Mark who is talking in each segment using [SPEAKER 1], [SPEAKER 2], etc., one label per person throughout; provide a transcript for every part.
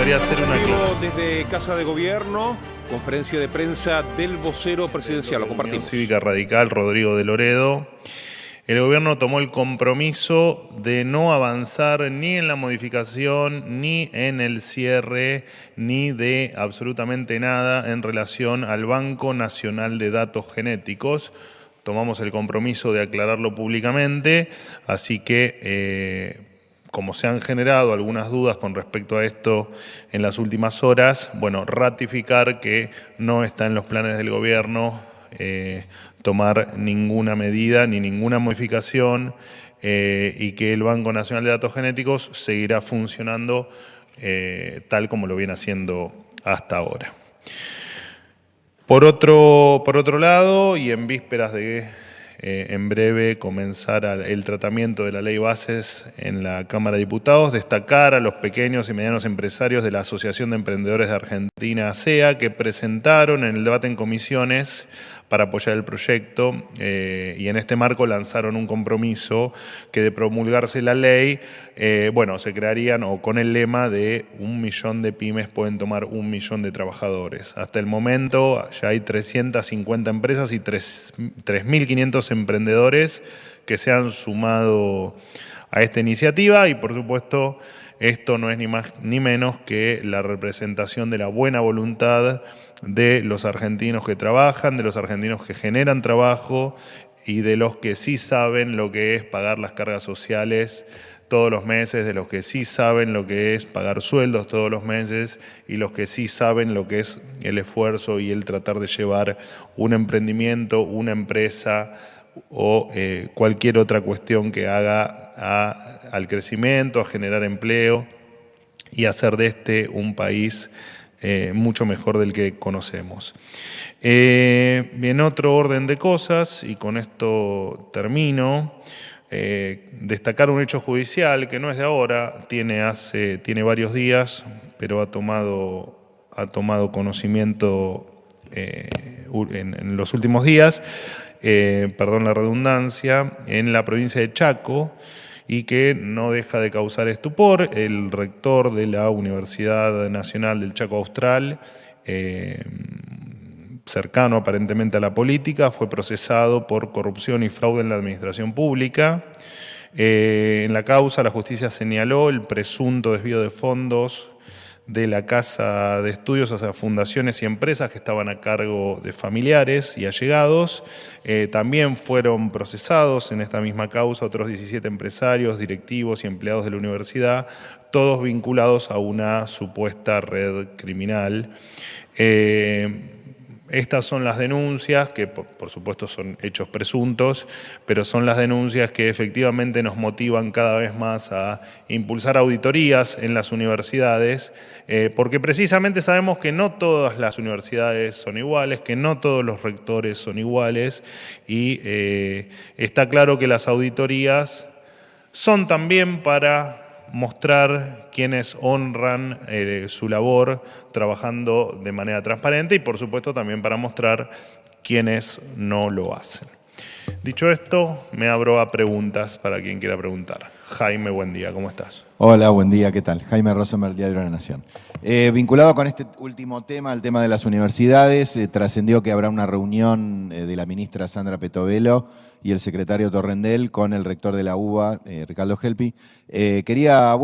[SPEAKER 1] podría ser una
[SPEAKER 2] Luego, desde Casa de Gobierno, conferencia de prensa del vocero presidencial. Lo compartimos.
[SPEAKER 1] Cívica Radical, Rodrigo de Loredo. El gobierno tomó el compromiso de no avanzar ni en la modificación, ni en el cierre, ni de absolutamente nada en relación al Banco Nacional de Datos Genéticos. Tomamos el compromiso de aclararlo públicamente, así que como se han generado algunas dudas con respecto a esto en las últimas horas, bueno, ratificar que no está en los planes del gobierno tomar ninguna medida ni ninguna modificación y que el Banco Nacional de Datos Genéticos seguirá funcionando tal como lo viene haciendo hasta ahora. Por otro lado, y en vísperas de en breve comenzar el tratamiento de la Ley Bases en la Cámara de Diputados, destacar a los pequeños y medianos empresarios de la Asociación de Emprendedores de Argentina, ASEA, que presentaron en el debate en comisiones para apoyar el proyecto y en este marco lanzaron un compromiso que de promulgarse la ley, se crearían o con el lema de 1 millón de pymes pueden tomar 1 millón de trabajadores. Hasta el momento ya hay 350 empresas y 3.500 emprendedores que se han sumado a esta iniciativa y por supuesto esto no es ni más ni menos que la representación de la buena voluntad de los argentinos que trabajan, de los argentinos que generan trabajo y de los que sí saben lo que es pagar las cargas sociales todos los meses, de los que sí saben lo que es pagar sueldos todos los meses y los que sí saben lo que es el esfuerzo y el tratar de llevar un emprendimiento, una empresa o cualquier otra cuestión que haga al crecimiento, a generar empleo y hacer de este un país mucho mejor del que conocemos. En otro orden de cosas, y con esto termino, destacar un hecho judicial que no es de ahora, tiene varios días, pero ha tomado conocimiento en los últimos días, perdón la redundancia, en la provincia de Chaco, y que no deja de causar estupor. El rector de la Universidad Nacional del Chaco Austral, cercano aparentemente a la política, fue procesado por corrupción y fraude en la administración pública. En la causa, la justicia señaló el presunto desvío de fondos de la Casa de Estudios hacia fundaciones y empresas que estaban a cargo de familiares y allegados. También fueron procesados en esta misma causa otros 17 empresarios, directivos y empleados de la universidad, todos vinculados a una supuesta red criminal. Estas son las denuncias, que por supuesto son hechos presuntos, pero son las denuncias que efectivamente nos motivan cada vez más a impulsar auditorías en las universidades, porque precisamente sabemos que no todas las universidades son iguales, que no todos los rectores son iguales, y está claro que las auditorías son también para mostrar quienes honran su labor trabajando de manera transparente y por supuesto también para mostrar quienes no lo hacen. Dicho esto, me abro a preguntas para quien quiera preguntar. Jaime, buen día, ¿cómo estás?
[SPEAKER 3] Hola, buen día, ¿qué tal? Jaime Rosenberg, Diario de la Nación. Vinculado con este último tema, el tema de las universidades, trascendió que habrá una reunión de la ministra Sandra Petovelo y el secretario Torrendel con el rector de la UBA, Ricardo Helpi. Quería,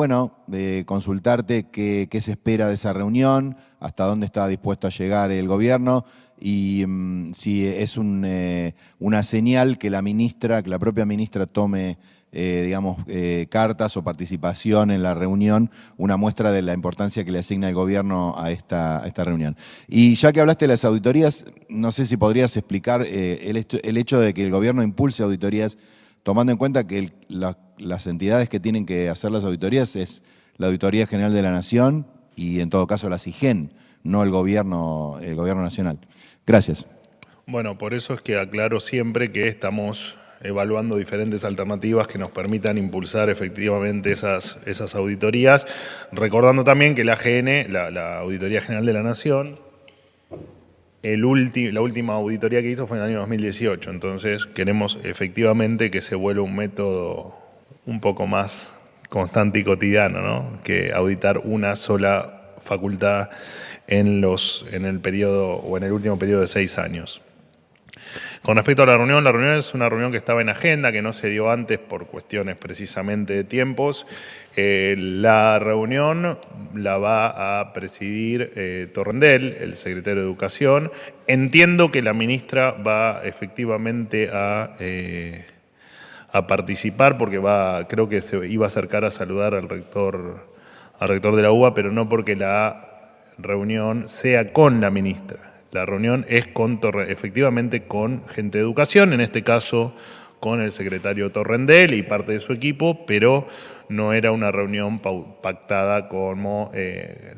[SPEAKER 3] consultarte qué se espera de esa reunión, hasta dónde está dispuesto a llegar el gobierno y si es una señal que la propia ministra tome cartas o participación en la reunión, una muestra de la importancia que le asigna el gobierno a esta reunión. Y ya que hablaste de las auditorías, no sé si podrías explicar el hecho de que el gobierno impulse auditorías, tomando en cuenta que las entidades que tienen que hacer las auditorías es la Auditoría General de la Nación y en todo caso la SIGEN, no el gobierno nacional. Gracias.
[SPEAKER 1] Bueno, por eso es que aclaro siempre que estamos evaluando diferentes alternativas que nos permitan impulsar efectivamente esas auditorías, recordando también que la AGN, la Auditoría General de la Nación, la última auditoría que hizo fue en el año 2018, entonces queremos efectivamente que se vuelva un método un poco más constante y cotidiano, ¿no? Que auditar una sola facultad en el periodo o en el último periodo de 6 años. Con respecto a la reunión es una reunión que estaba en agenda, que no se dio antes por cuestiones precisamente de tiempos. La reunión la va a presidir Torrendel, el secretario de Educación. Entiendo que la ministra va efectivamente a participar porque creo que se iba a acercar a saludar al rector de la UBA, pero no porque la reunión sea con la ministra. La reunión es efectivamente con gente de educación, en este caso con el secretario Torrendel y parte de su equipo, pero no era una reunión pactada como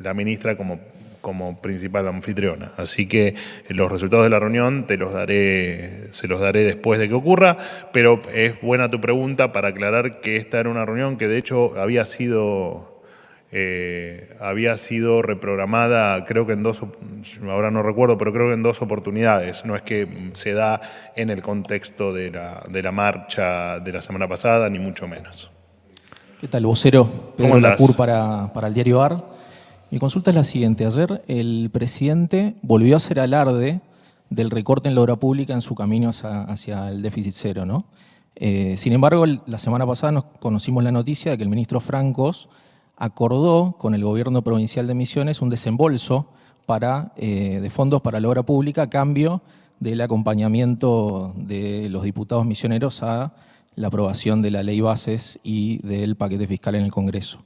[SPEAKER 1] la ministra como principal anfitriona. Así que los resultados de la reunión se los daré después de que ocurra, pero es buena tu pregunta para aclarar que esta era una reunión que de hecho había sido reprogramada, creo que ahora no recuerdo, pero creo que en 2 oportunidades. No es que se da en el contexto de la marcha de la semana pasada, ni mucho menos.
[SPEAKER 4] ¿Qué tal, vocero? Pedro Lacur para el diario AR. Mi consulta es la siguiente. Ayer el presidente volvió a hacer alarde del recorte en la obra pública en su camino hacia el déficit cero, ¿no? Sin embargo, la semana pasada nos conocimos la noticia de que el ministro Francos acordó con el gobierno provincial de Misiones un desembolso de fondos para la obra pública a cambio del acompañamiento de los diputados misioneros a la aprobación de la ley bases y del paquete fiscal en el Congreso.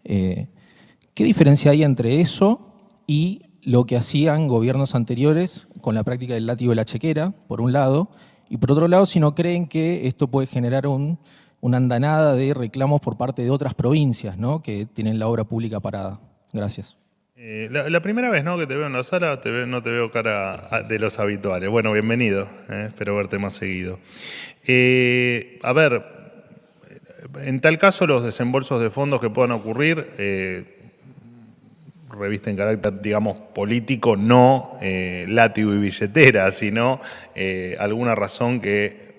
[SPEAKER 4] ¿Qué diferencia hay entre eso y lo que hacían gobiernos anteriores con la práctica del látigo de la chequera, por un lado, y por otro lado, si no creen que esto puede generar una andanada de reclamos por parte de otras provincias, ¿no?, que tienen la obra pública parada? Gracias.
[SPEAKER 1] La primera vez, ¿no?, que te veo en la sala, no te veo cara de los habituales. Bueno, bienvenido, espero verte más seguido. A ver, en tal caso los desembolsos de fondos que puedan ocurrir revisten carácter, digamos, político, no látigo y billetera, sino alguna razón que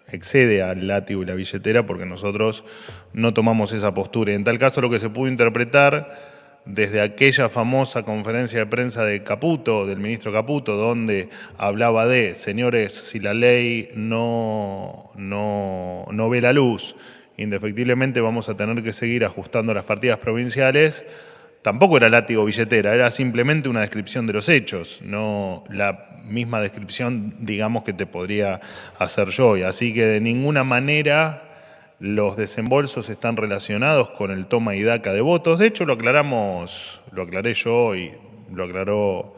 [SPEAKER 1] excede al látigo y la billetera, porque nosotros no tomamos esa postura. Y en tal caso lo que se pudo interpretar desde aquella famosa conferencia de prensa de Caputo, del ministro Caputo, donde hablaba de, señores, si la ley no ve la luz, indefectiblemente vamos a tener que seguir ajustando las partidas provinciales. Tampoco era látigo billetera, era simplemente una descripción de los hechos, no la misma descripción, digamos, que te podría hacer yo. Y así que de ninguna manera los desembolsos están relacionados con el toma y daca de votos. De hecho, lo aclaré yo y lo aclaró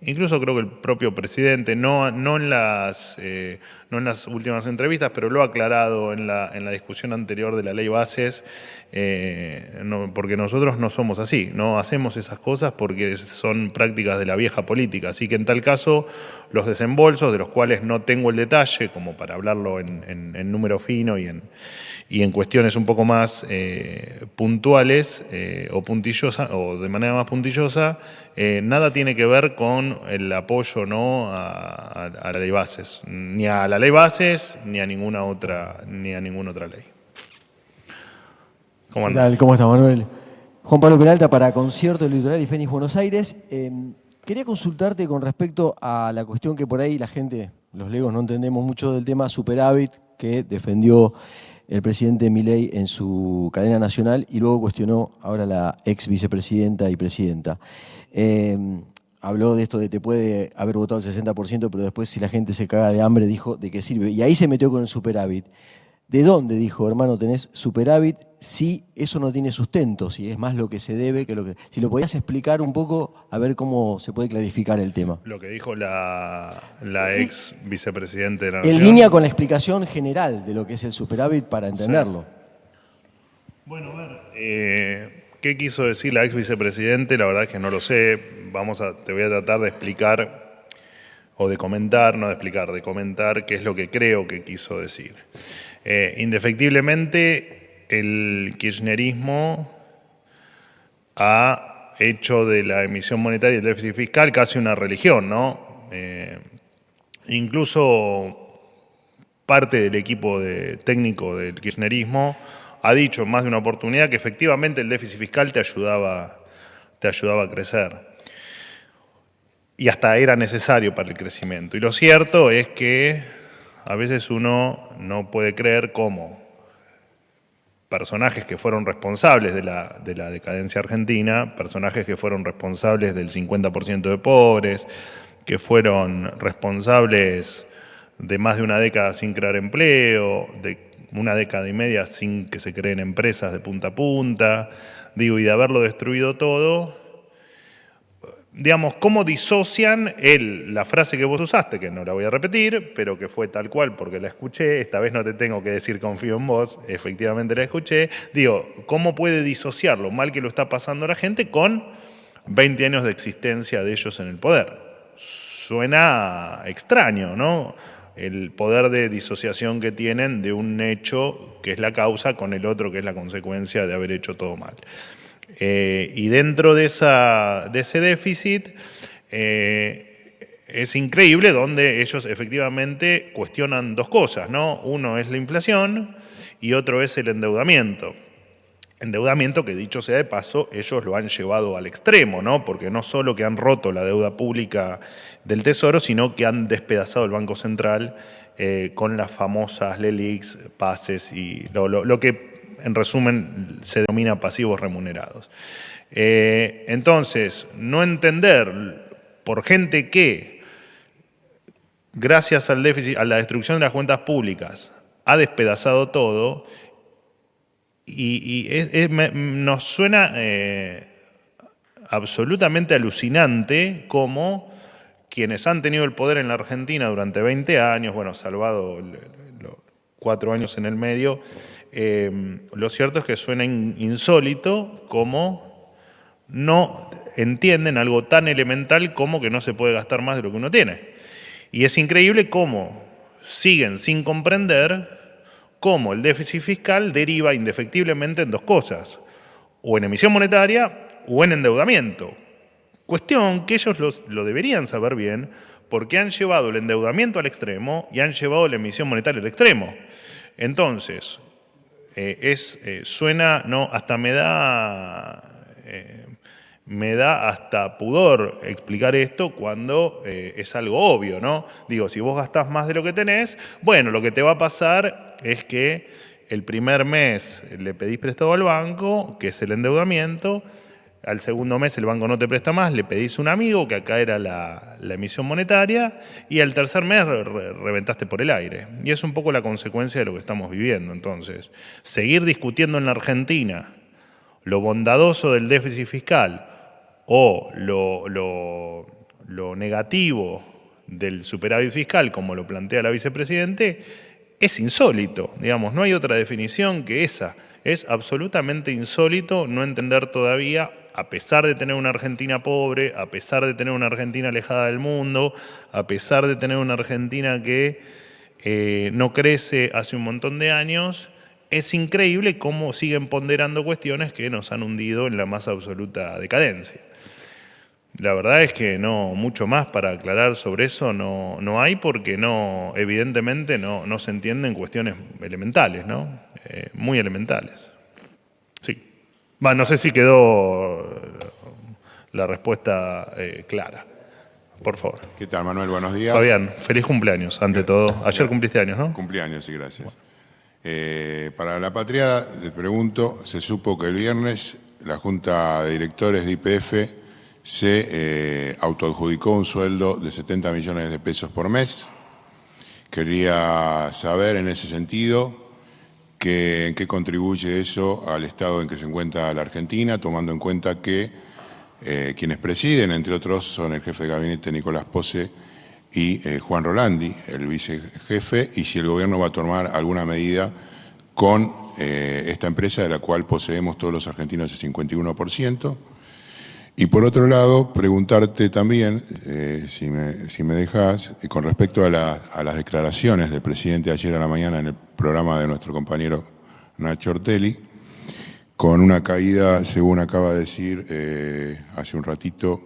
[SPEAKER 1] incluso creo que el propio presidente, no en las últimas entrevistas, pero lo ha aclarado en la discusión anterior de la ley bases, porque nosotros no somos así, no hacemos esas cosas porque son prácticas de la vieja política. Así que en tal caso, los desembolsos, de los cuales no tengo el detalle, como para hablarlo en número fino y en cuestiones un poco más puntuales o puntillosa, o de manera más puntillosa, nada tiene que ver con el apoyo no a la ley bases, ni a la ley bases ni a ninguna otra ley.
[SPEAKER 5] ¿Cómo andas? ¿Cómo estás, Manuel? Juan Pablo Peralta para Concierto del Litoral y Fénix Buenos Aires. Quería consultarte con respecto a la cuestión que por ahí la gente, los legos, no entendemos mucho del tema superávit que defendió el presidente Milei en su cadena nacional y luego cuestionó ahora la ex vicepresidenta y presidenta. Habló de esto de te puede haber votado el 60%, pero después si la gente se caga de hambre dijo de qué sirve. Y ahí se metió con el superávit. ¿De dónde, dijo, hermano, tenés superávit si eso no tiene sustento, si es más lo que se debe que lo que... Si lo podías explicar un poco, a ver cómo se puede clarificar el tema.
[SPEAKER 1] Lo que dijo la ex vicepresidenta de la Nación.
[SPEAKER 5] En línea con la explicación general de lo que es el superávit para entenderlo.
[SPEAKER 1] Sí. Bueno, a ver, ¿qué quiso decir la ex vicepresidente? La verdad es que no lo sé. Te voy a tratar de explicar, o de comentar, no de explicar, de comentar qué es lo que creo que quiso decir. Indefectiblemente, el kirchnerismo ha hecho de la emisión monetaria y el déficit fiscal casi una religión, ¿no? Incluso parte del equipo técnico del kirchnerismo ha dicho en más de una oportunidad que efectivamente el déficit fiscal te ayudaba te ayudaba a crecer. Y hasta era necesario para el crecimiento. Y lo cierto es que a veces uno no puede creer cómo personajes que fueron responsables de la decadencia argentina, personajes que fueron responsables del 50% de pobres, que fueron responsables de más de una década sin crear empleo, de una década y media sin que se creen empresas de punta a punta, digo, y de haberlo destruido todo, digamos, cómo disocian la frase que vos usaste, que no la voy a repetir, pero que fue tal cual porque la escuché, esta vez no te tengo que decir confío en vos, efectivamente la escuché, digo, ¿cómo puede disociar lo mal que lo está pasando a la gente con 20 años de existencia de ellos en el poder? Suena extraño, ¿no? El poder de disociación que tienen de un hecho que es la causa con el otro que es la consecuencia de haber hecho todo mal. Y dentro de ese déficit es increíble donde ellos efectivamente cuestionan dos cosas, ¿no? Uno es la inflación y otro es el endeudamiento. Endeudamiento que, dicho sea de paso, ellos lo han llevado al extremo, ¿no? Porque no solo que han roto la deuda pública del Tesoro, sino que han despedazado el Banco Central con las famosas LELIQs, PASES y lo que en resumen se denomina pasivos remunerados. Entonces, no entender por gente que, gracias al déficit, a la destrucción de las cuentas públicas, ha despedazado todo, nos suena absolutamente alucinante como quienes han tenido el poder en la Argentina durante 20 años, bueno, salvado los 4 años en el medio, lo cierto es que suena insólito como no entienden algo tan elemental como que no se puede gastar más de lo que uno tiene. Y es increíble cómo siguen sin comprender cómo el déficit fiscal deriva indefectiblemente en dos cosas, o en emisión monetaria o en endeudamiento. Cuestión que ellos lo deberían saber bien porque han llevado el endeudamiento al extremo y han llevado la emisión monetaria al extremo. Entonces, suena, no, hasta me da hasta pudor explicar esto cuando es algo obvio, ¿no? Digo, si vos gastás más de lo que tenés, bueno, lo que te va a pasar es que el primer mes le pedís prestado al banco, que es el endeudamiento, al segundo mes el banco no te presta más, le pedís a un amigo, que acá era la emisión monetaria, y al tercer mes reventaste por el aire. Y es un poco la consecuencia de lo que estamos viviendo. Entonces, seguir discutiendo en la Argentina lo bondadoso del déficit fiscal o lo negativo del superávit fiscal, como lo plantea la vicepresidente, es insólito. Digamos, no hay otra definición que esa. Es absolutamente insólito no entender todavía, a pesar de tener una Argentina pobre, a pesar de tener una Argentina alejada del mundo, a pesar de tener una Argentina que no crece hace un montón de años, es increíble cómo siguen ponderando cuestiones que nos han hundido en la más absoluta decadencia. La verdad es que no, mucho más para aclarar sobre eso no hay, porque evidentemente no se entienden cuestiones elementales, ¿no? Muy elementales. Sí. No sé si quedó la respuesta clara. Por favor.
[SPEAKER 6] ¿Qué tal, Manuel? Buenos días.
[SPEAKER 1] Fabián, feliz cumpleaños, ante todo. Ayer cumpliste años, ¿no?
[SPEAKER 6] Cumpleaños, sí, gracias. Para la Patriada, le pregunto, se supo que el viernes la Junta de Directores de YPF se autoadjudicó un sueldo de 70 millones de pesos por mes. Quería saber en ese sentido en qué contribuye eso al estado en que se encuentra la Argentina, tomando en cuenta que quienes presiden, entre otros, son el jefe de gabinete Nicolás Pose y Juan Rolandi, el vicejefe, y si el gobierno va a tomar alguna medida con esta empresa de la cual poseemos todos los argentinos el 51%. Y por otro lado, preguntarte también, si me dejas, con respecto a las declaraciones del presidente ayer a la mañana en el programa de nuestro compañero Nacho Ortelli, con una caída, según acaba de decir hace un ratito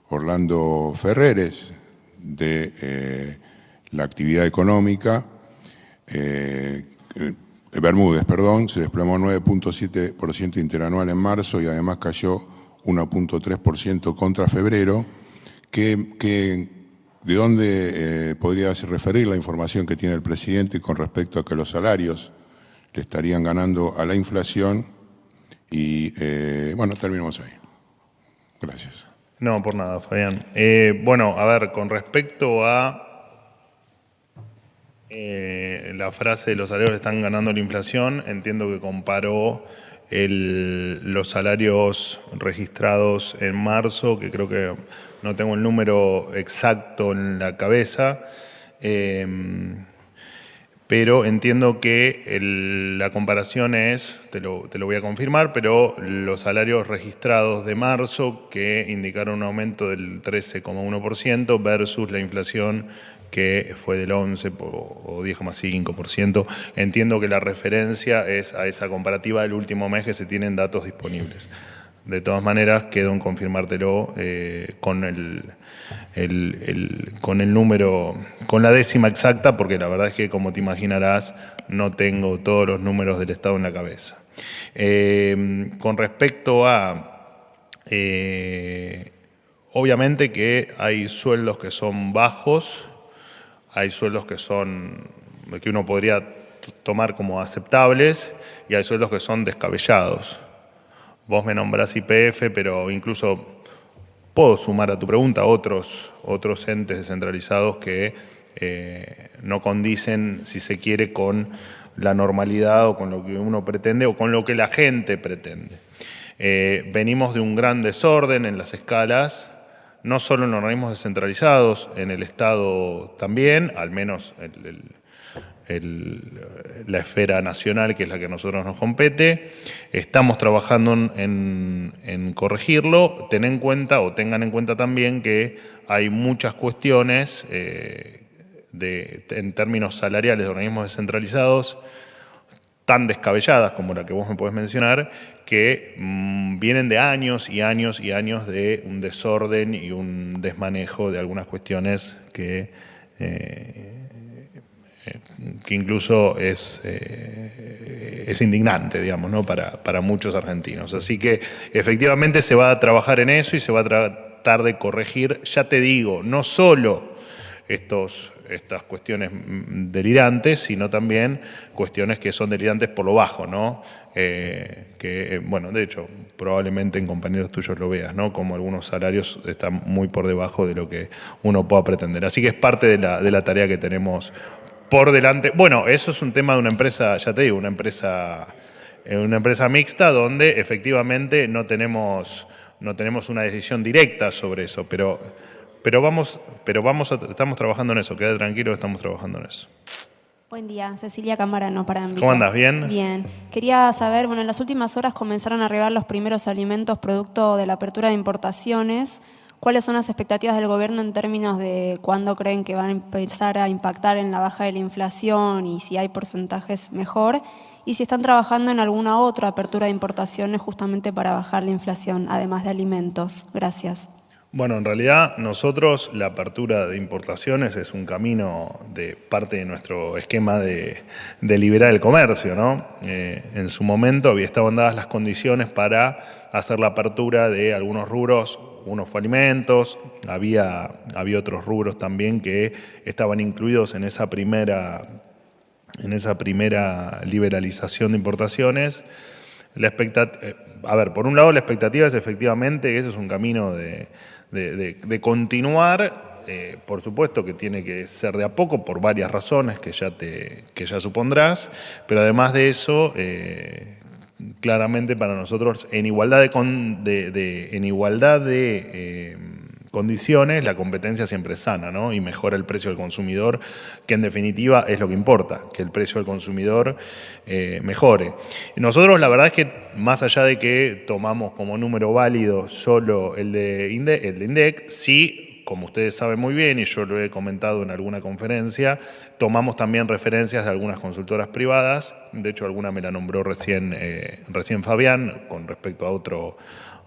[SPEAKER 6] Orlando Ferreres, de la actividad económica, Bermúdez, perdón, se desplomó 9.7% interanual en marzo y además cayó 1.3% contra febrero. ¿De dónde podría referir la información que tiene el presidente con respecto a que los salarios le estarían ganando a la inflación? Y bueno, terminamos ahí. Gracias.
[SPEAKER 1] No, por nada, Fabián. Bueno, a ver, con respecto a la frase de los salarios están ganando la inflación, entiendo que comparó los salarios registrados en marzo, que creo que no tengo el número exacto en la cabeza, pero entiendo que la comparación es, te lo voy a confirmar, pero los salarios registrados de marzo que indicaron un aumento del 13,1% versus la inflación que fue del 11 o 10,5%. Entiendo que la referencia es a esa comparativa del último mes que se tienen datos disponibles. De todas maneras, quedo en confirmártelo con el número, con la décima exacta, porque la verdad es que, como te imaginarás, no tengo todos los números del Estado en la cabeza. Con respecto a, obviamente que hay sueldos que son bajos, hay sueldos que uno podría tomar como aceptables y hay sueldos que son descabellados. Vos me nombrás YPF, pero incluso puedo sumar a tu pregunta otros entes descentralizados que no condicen, si se quiere, con la normalidad o con lo que uno pretende o con lo que la gente pretende. Venimos de un gran desorden en las escalas, no solo en organismos descentralizados, en el Estado también, al menos la esfera nacional, que es la que a nosotros nos compete. Estamos trabajando en corregirlo. Tengan en cuenta también que hay muchas cuestiones en términos salariales de organismos descentralizados tan descabelladas como la que vos me podés mencionar, que vienen de años y años y años de un desorden y un desmanejo de algunas cuestiones que incluso es indignante, digamos, ¿no? para muchos argentinos. Así que efectivamente se va a trabajar en eso y se va a tratar de corregir, ya te digo, no solo estas cuestiones delirantes, sino también cuestiones que son delirantes por lo bajo, ¿no? Bueno, de hecho, probablemente en compañeros tuyos lo veas, ¿no? Como algunos salarios están muy por debajo de lo que uno pueda pretender. Así que es parte de la tarea que tenemos por delante. Bueno, eso es un tema de una empresa, ya te digo, una empresa mixta donde efectivamente no tenemos una decisión directa sobre eso, pero estamos trabajando en eso, queda tranquilo, estamos trabajando en eso.
[SPEAKER 7] Buen día, Cecilia Camarano para Envidia.
[SPEAKER 1] ¿Cómo andas? ¿Bien?
[SPEAKER 7] Bien. Quería saber, en las últimas horas comenzaron a arribar los primeros alimentos producto de la apertura de importaciones. ¿Cuáles son las expectativas del gobierno en términos de cuándo creen que van a empezar a impactar en la baja de la inflación y si hay porcentajes mejor? Y si están trabajando en alguna otra apertura de importaciones justamente para bajar la inflación, además de alimentos. Gracias.
[SPEAKER 1] Bueno, en realidad nosotros la apertura de importaciones es un camino de parte de nuestro esquema de liberar el comercio, ¿no? En su momento estaban dadas las condiciones para hacer la apertura de algunos rubros. Uno fue alimentos, había otros rubros también que estaban incluidos en esa primera liberalización de importaciones. Por un lado la expectativa es efectivamente que ese es un camino de continuar, por supuesto que tiene que ser de a poco por varias razones que ya supondrás, pero además de eso, claramente para nosotros en igualdad de condiciones la competencia siempre es sana, ¿no? Y mejora el precio del consumidor, que en definitiva es lo que importa, que el precio del consumidor mejore. Nosotros la verdad es que más allá de que tomamos como número válido solo el de INDEC, sí, como ustedes saben muy bien y yo lo he comentado en alguna conferencia, tomamos también referencias de algunas consultoras privadas. De hecho, alguna me la nombró recién Fabián con respecto a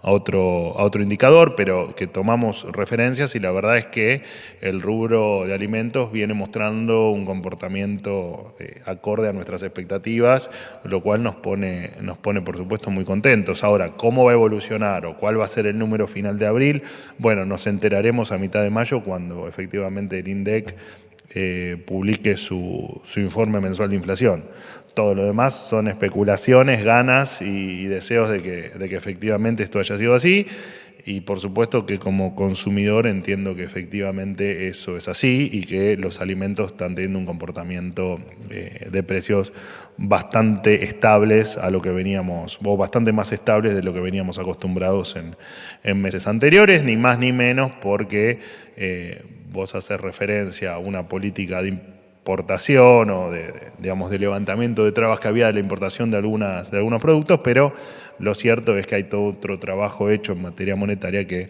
[SPEAKER 1] otro indicador, pero que tomamos referencias, y la verdad es que el rubro de alimentos viene mostrando un comportamiento acorde a nuestras expectativas, lo cual nos pone por supuesto muy contentos. Ahora, ¿cómo va a evolucionar o cuál va a ser el número final de abril? Bueno, nos enteraremos a mitad de mayo cuando efectivamente el INDEC publique su informe mensual de inflación. Todo lo demás son especulaciones, ganas y deseos de que efectivamente esto haya sido así. Y por supuesto que como consumidor entiendo que efectivamente eso es así y que los alimentos están teniendo un comportamiento de precios bastante estables a lo que veníamos, o bastante más estables de lo que veníamos acostumbrados en meses anteriores, ni más ni menos porque vos haces referencia a una política de importación o de levantamiento de trabas que había de la importación de algunos productos, pero lo cierto es que hay todo otro trabajo hecho en materia monetaria que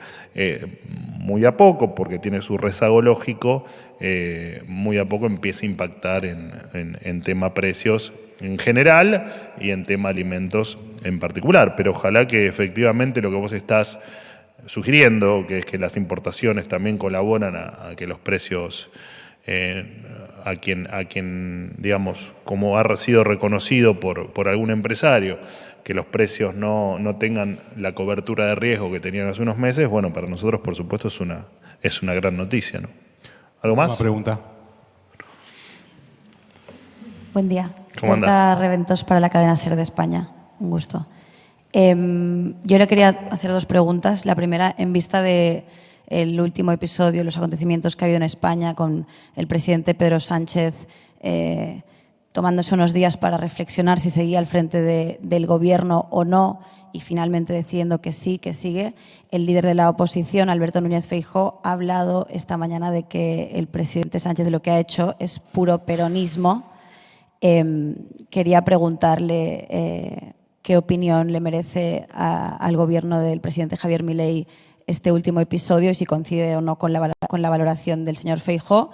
[SPEAKER 1] muy a poco, porque tiene su rezago lógico, muy a poco empieza a impactar en tema precios en general y en tema alimentos en particular. Pero ojalá que efectivamente lo que vos estás sugiriendo, que es que las importaciones también colaboran a que los precios, a quien digamos, como ha sido reconocido por algún empresario, que los precios no tengan la cobertura de riesgo que tenían hace unos meses, bueno, para nosotros por supuesto es una gran noticia, ¿no? ¿Algo más?
[SPEAKER 8] Una pregunta.
[SPEAKER 9] Buen día.
[SPEAKER 1] ¿Cómo andás?
[SPEAKER 9] Berta Reventos para la cadena SER de España. Un gusto. Yo le quería hacer dos preguntas. La primera, en vista de el último episodio, los acontecimientos que ha habido en España con el presidente Pedro Sánchez tomándose unos días para reflexionar si seguía al frente del gobierno o no y finalmente decidiendo que sí, que sigue. El líder de la oposición, Alberto Núñez Feijóo, ha hablado esta mañana de que el presidente Sánchez lo que ha hecho es puro peronismo. Quería preguntarle qué opinión le merece al gobierno del presidente Javier Milei este último episodio y si coincide o no con la valoración del señor Feijóo.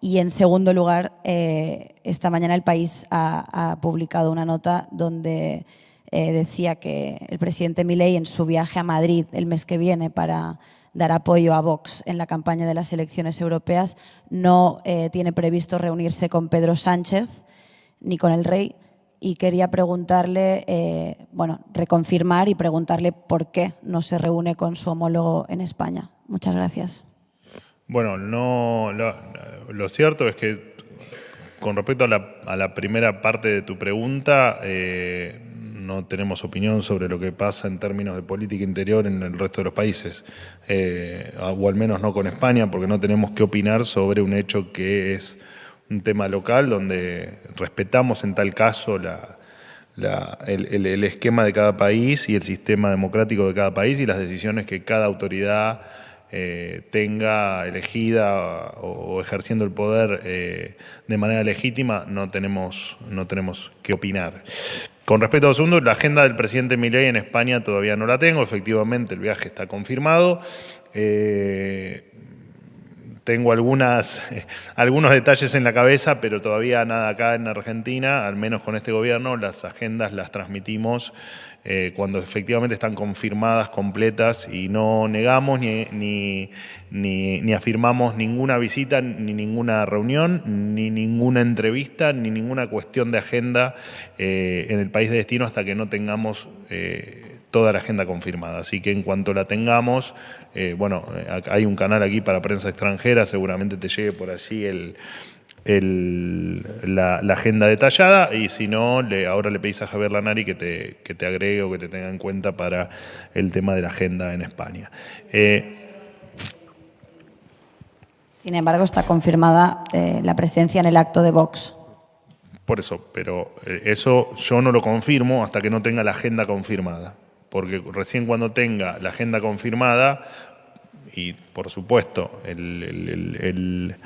[SPEAKER 9] Y en segundo lugar, esta mañana El País ha publicado una nota donde decía que el presidente Milei, en su viaje a Madrid el mes que viene para dar apoyo a Vox en la campaña de las elecciones europeas, no tiene previsto reunirse con Pedro Sánchez ni con el rey. Y quería preguntarle, reconfirmar y preguntarle por qué no se reúne con su homólogo en España. Muchas gracias.
[SPEAKER 1] Bueno, lo cierto es que con respecto a la primera parte de tu pregunta, no tenemos opinión sobre lo que pasa en términos de política interior en el resto de los países, o al menos no con España, porque no tenemos que opinar sobre un hecho que es un tema local, donde respetamos en tal caso el esquema de cada país y el sistema democrático de cada país y las decisiones que cada autoridad tenga elegida o ejerciendo el poder de manera legítima. No tenemos que opinar. Con respecto a segundo, la agenda del presidente Milei en España todavía no la tengo. Efectivamente, el viaje está confirmado. Tengo algunos detalles en la cabeza, pero todavía nada acá en Argentina, al menos con este gobierno. Las agendas las transmitimos cuando efectivamente están confirmadas, completas, y no negamos ni afirmamos ninguna visita, ni ninguna reunión, ni ninguna entrevista, ni ninguna cuestión de agenda en el país de destino hasta que no tengamos toda la agenda confirmada. Así que en cuanto la tengamos, hay un canal aquí para prensa extranjera, seguramente te llegue por allí la agenda detallada, y si no, ahora le pedís a Javier Lanari que te agregue o que te tenga en cuenta para el tema de la agenda en España.
[SPEAKER 9] Sin embargo, está confirmada la presencia en el acto de Vox.
[SPEAKER 1] Por eso, pero eso yo no lo confirmo hasta que no tenga la agenda confirmada. Porque recién cuando tenga la agenda confirmada, y por supuesto el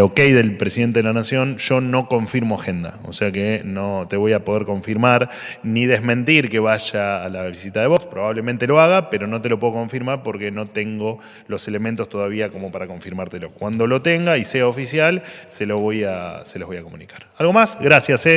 [SPEAKER 1] ok del presidente de la Nación, yo no confirmo agenda. O sea que no te voy a poder confirmar ni desmentir que vaya a la visita de Vox. Probablemente lo haga, pero no te lo puedo confirmar porque no tengo los elementos todavía como para confirmártelo. Cuando lo tenga y sea oficial, se los voy a comunicar. ¿Algo más? Gracias.